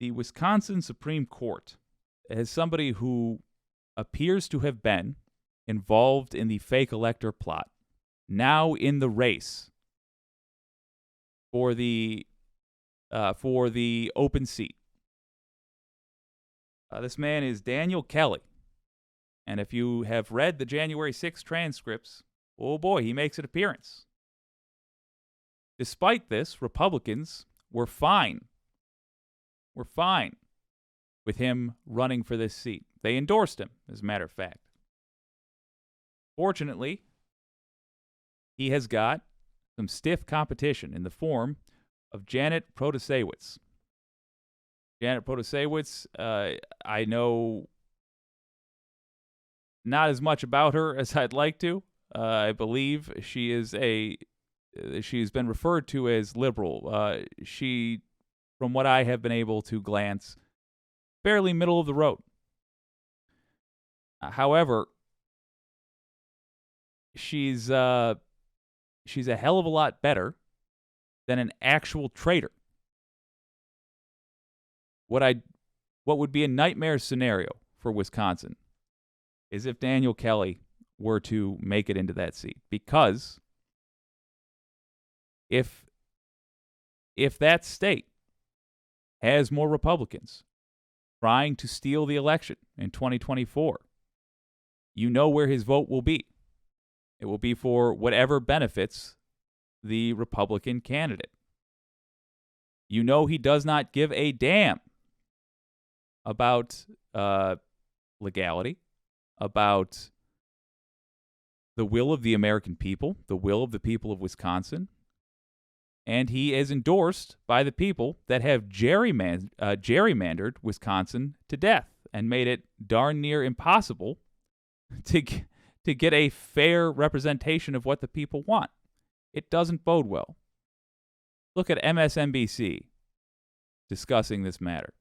the Wisconsin Supreme Court, as somebody who appears to have been involved in the fake elector plot, now in the race for the open seat. This man is Daniel Kelly. And if you have read the January 6th transcripts, oh boy, he makes an appearance. Despite this, Republicans were fine with him running for this seat. They endorsed him, as a matter of fact. Fortunately, he has got some stiff competition in the form of Janet Protasiewicz. Janet Protasiewicz, I know not as much about her as I'd like to. I believe she's been referred to as liberal. She, from what I have been able to glance, fairly middle of the road. However, she's a hell of a lot better than an actual traitor. What would be a nightmare scenario for Wisconsin is if Daniel Kelly were to make it into that seat, because if that state has more Republicans trying to steal the election in 2024, you know where his vote will be. It will be for whatever benefits the Republican candidate. You know he does not give a damn about legality, about the will of the American people, the will of the people of Wisconsin. And he is endorsed by the people that have gerrymandered Wisconsin to death and made it darn near impossible to get a fair representation of what the people want. It doesn't bode well. Look at MSNBC discussing this matter.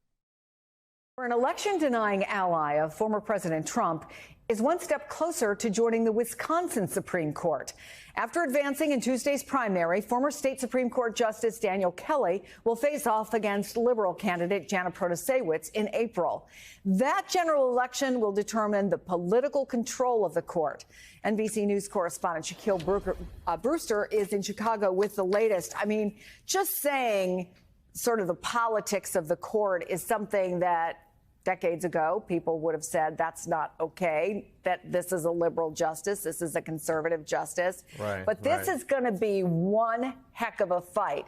An election-denying ally of former President Trump is one step closer to joining the Wisconsin Supreme Court. After advancing in Tuesday's primary, former state Supreme Court Justice Daniel Kelly will face off against liberal candidate Janet Protasiewicz in April. That general election will determine the political control of the court. NBC News correspondent Shaquille Brewster is in Chicago with the latest. I mean, just saying sort of the politics of the court is something that decades ago, people would have said that's not okay, that this is a liberal justice, this is a conservative justice. Right, but this is going to be one heck of a fight.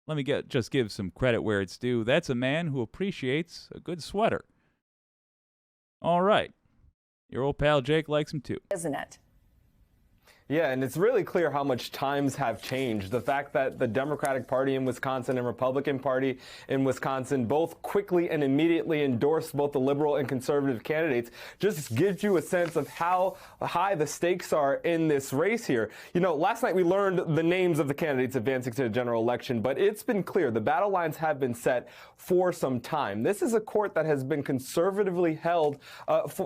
Let me just give some credit where it's due. That's a man who appreciates a good sweater. All right. Your old pal Jake likes him too. Isn't it? Yeah, and it's really clear how much times have changed. The fact that the Democratic Party in Wisconsin and Republican Party in Wisconsin both quickly and immediately endorsed both the liberal and conservative candidates just gives you a sense of how high the stakes are in this race here. You know, last night we learned the names of the candidates advancing to the general election, but it's been clear the battle lines have been set for some time. This is a court that has been conservatively held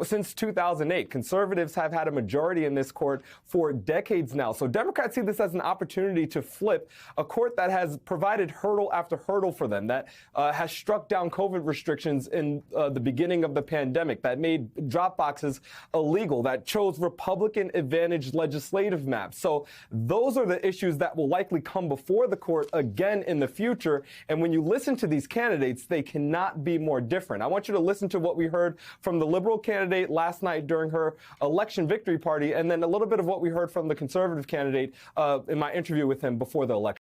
since 2008. Conservatives have had a majority in this court for decades now. So Democrats see this as an opportunity to flip a court that has provided hurdle after hurdle for them, that has struck down COVID restrictions in the beginning of the pandemic, that made drop boxes illegal, that chose Republican-advantaged legislative maps. So those are the issues that will likely come before the court again in the future. And when you listen to these candidates, they cannot be more different. I want you to listen to what we heard from the liberal candidate last night during her election victory party, and then a little bit of what we heard from the conservative candidate in my interview with him before the election.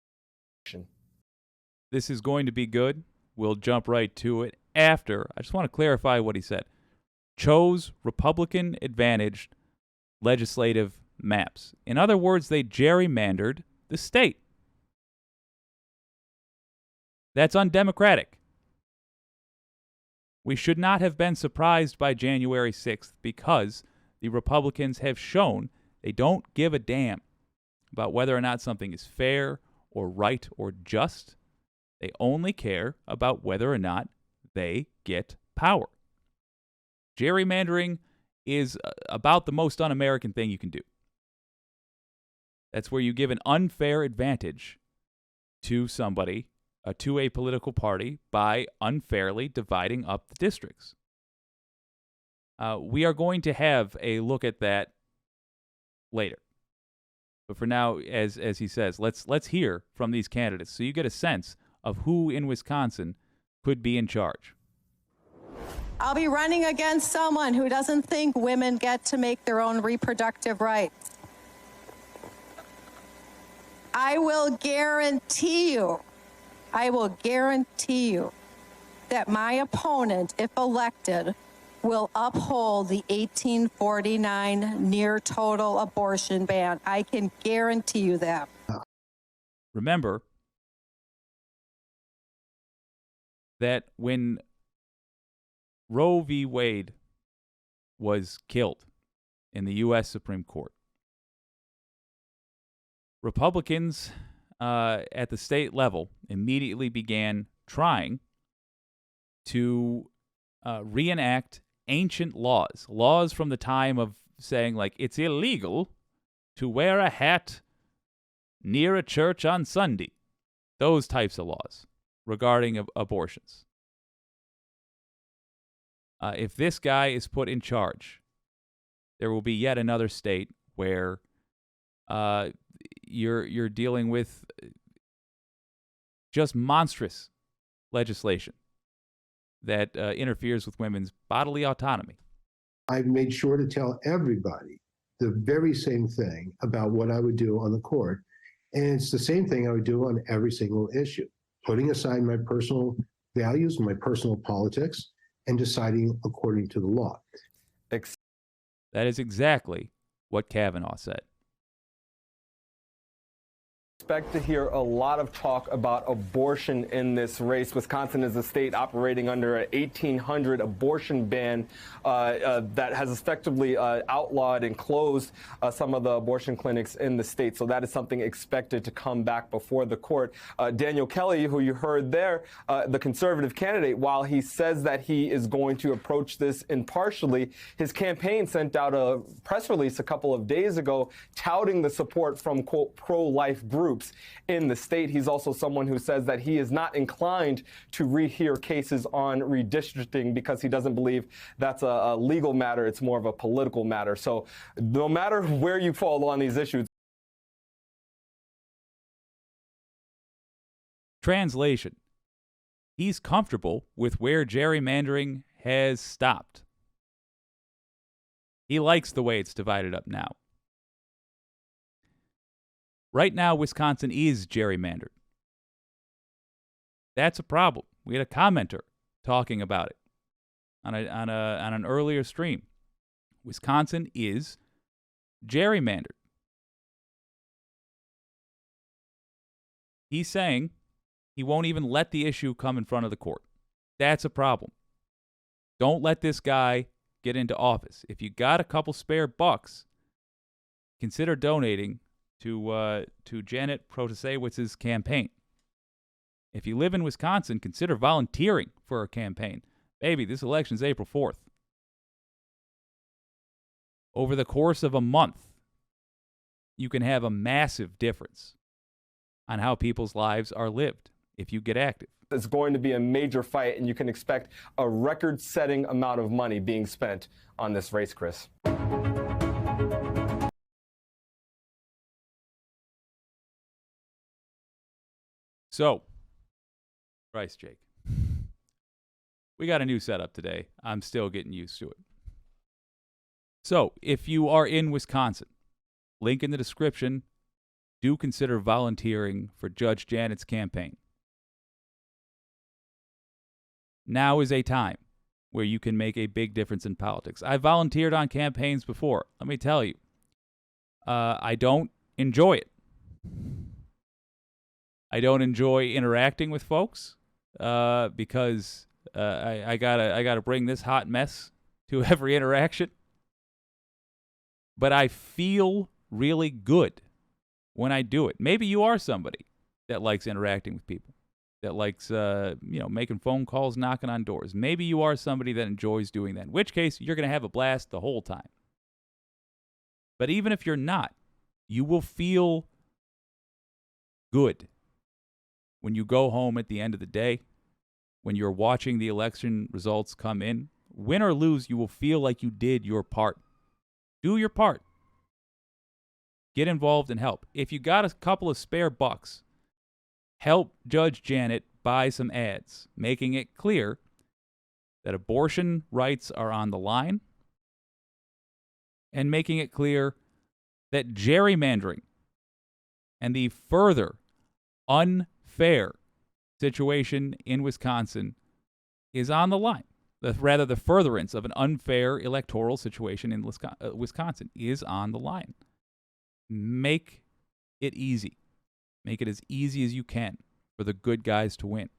This is going to be good. We'll jump right to it after. I just want to clarify what he said. Chose Republican-advantaged legislative maps. In other words, they gerrymandered the state. That's undemocratic. We should not have been surprised by January 6th because the Republicans have shown they don't give a damn about whether or not something is fair or right or just. They only care about whether or not they get power. Gerrymandering is about the most un-American thing you can do. That's where you give an unfair advantage to somebody to a political party by unfairly dividing up the districts. We are going to have a look at that later. But for now, as he says, let's hear from these candidates so you get a sense of who in Wisconsin could be in charge. I'll be running against someone who doesn't think women get to make their own reproductive rights. I will guarantee you that my opponent, if elected, will uphold the 1849 near total abortion ban. I can guarantee you that. Remember that when Roe v. Wade was killed in the U.S. Supreme Court, Republicans at the state level immediately began trying to reenact ancient laws from the time of saying, like, it's illegal to wear a hat near a church on Sunday. Those types of laws regarding abortions. If this guy is put in charge, there will be yet another state where you're dealing with just monstrous legislation that interferes with women's bodily autonomy. I've made sure to tell everybody the very same thing about what I would do on the court. And it's the same thing I would do on every single issue, putting aside my personal values, my personal politics, and deciding according to the law. That is exactly what Kavanaugh said. Expect to hear a lot of talk about abortion in this race. Wisconsin is a state operating under an 1800 abortion ban that has effectively outlawed and closed some of the abortion clinics in the state. So that is something expected to come back before the court. Daniel Kelly, who you heard there, the conservative candidate, while he says that he is going to approach this impartially, his campaign sent out a press release a couple of days ago touting the support from, quote, pro-life groups in the state. He's also someone who says that he is not inclined to rehear cases on redistricting because he doesn't believe that's a legal matter. It's more of a political matter. So no matter where you fall on these issues. Translation: he's comfortable with where gerrymandering has stopped. He likes the way it's divided up now. Right now, Wisconsin is gerrymandered. That's a problem. We had a commenter talking about it on an earlier stream. Wisconsin is gerrymandered. He's saying he won't even let the issue come in front of the court. That's a problem. Don't let this guy get into office. If you got a couple spare bucks, consider donating to Judge Protasiewicz's campaign. If you live in Wisconsin, consider volunteering for a campaign. Baby, this election's April 4th. Over the course of a month, you can have a massive difference on how people's lives are lived if you get active. It's going to be a major fight, and you can expect a record-setting amount of money being spent on this race, Chris. So, Bryce, Jake, we got a new setup today. I'm still getting used to it. So, if you are in Wisconsin, link in the description, do consider volunteering for Judge Janet's campaign. Now is a time where you can make a big difference in politics. I volunteered on campaigns before. Let me tell you, I don't enjoy it. I don't enjoy interacting with folks because I gotta bring this hot mess to every interaction. But I feel really good when I do it. Maybe you are somebody that likes interacting with people, that likes making phone calls, knocking on doors. Maybe you are somebody that enjoys doing that, in which case you're going to have a blast the whole time. But even if you're not, you will feel good when you go home at the end of the day, when you're watching the election results come in, win or lose, you will feel like you did your part. Do your part. Get involved and help. If you got a couple of spare bucks, help Judge Janet buy some ads, making it clear that abortion rights are on the line and making it clear that gerrymandering and the further unfair situation in Wisconsin is on the line. The furtherance of an unfair electoral situation in Wisconsin is on the line. Make it easy. Make it as easy as you can for the good guys to win.